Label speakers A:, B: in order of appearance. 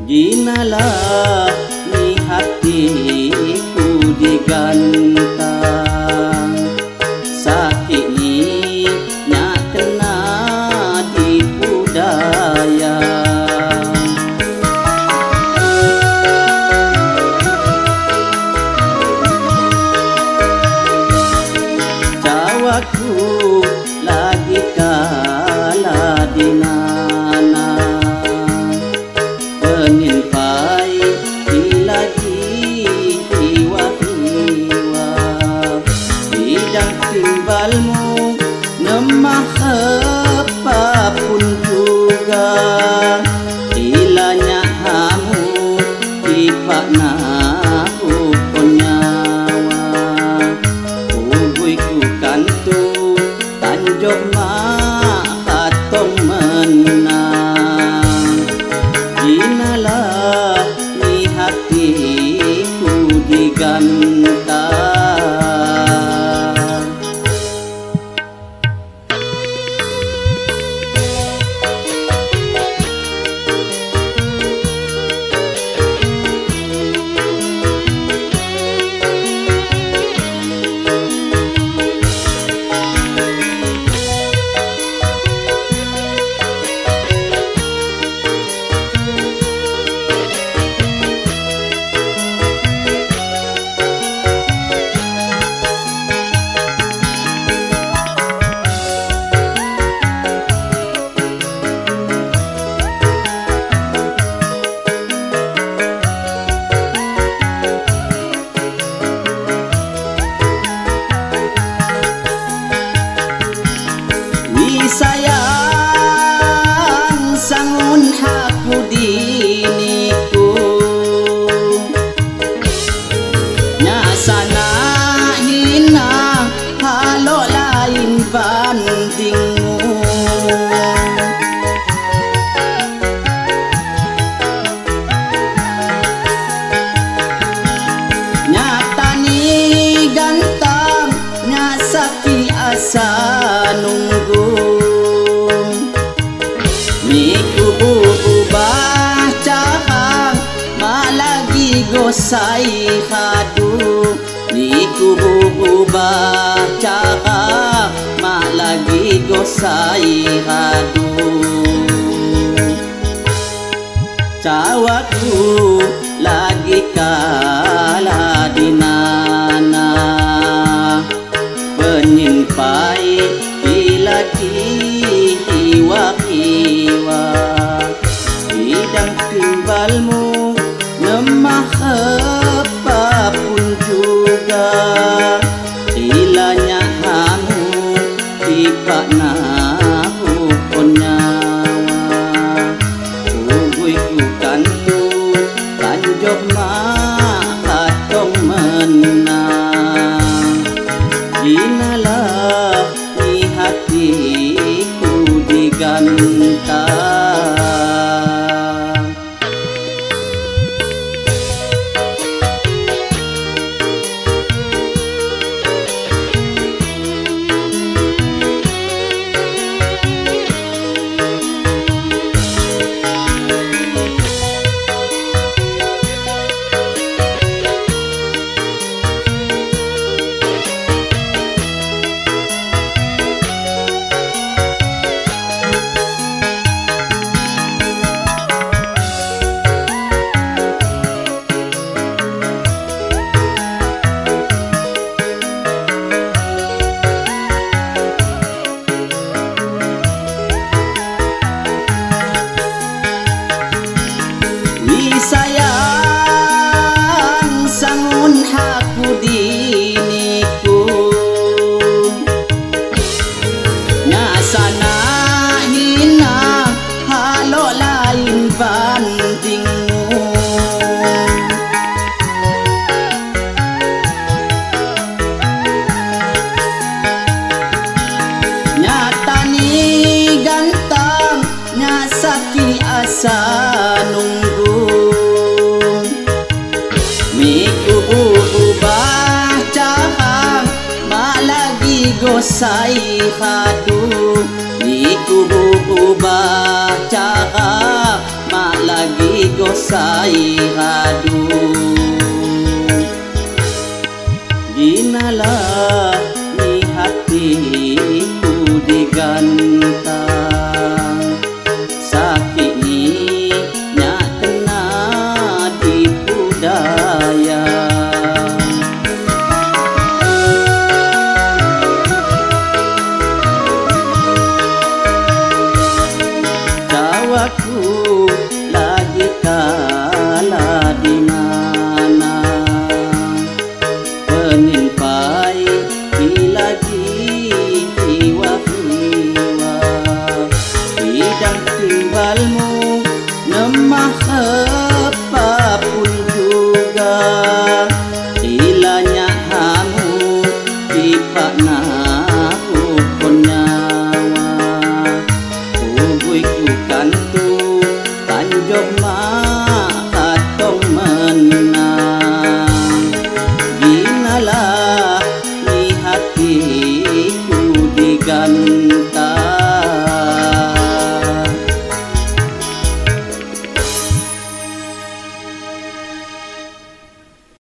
A: Ginalah ni hatiku digantang, sakit ni nyak kena di budaya. Jawaku lagi kala dinana, penyimpai lagi hiwa-hiwa, bidang timbalmu nemah apapun juga, hilanya hamu tipak nahu konyawa, uguiku kantu tanjok mak hatong menang. Ginalah ni hatiku digantang. Sayang sangun haku diniku, nyasana hina halo lain bandingmu. Nyata ni gantang, nyasaki asa nunggu, niku ubah cahang malagi gosai hadu, niku ubah cahang malagi gosai hadu. Cawaku lagi kala dinana, penyimpai lagi hiwa-hiwa, bidang timbalmu nemah apapun juga, hilanya hamu tipak nahu konyawa, uguiku kantu tanjok mak hatong menang. Ginalah ni hatiku digantang. Sayang sangun haku diniku, nyasana hina halo lain bandingmu. Nyata ni gantang, nyasaki asa nunggu, miku ubah cahang malagi gosai hadu, niku ubah cahang malagi lagi gosai hadu dinalah ni hatiku digantang sakit ni nyak kena dipudaya jawaku lagi kalah di mana penimpai lagi hiwa-hiwa bidang timbalmu nemah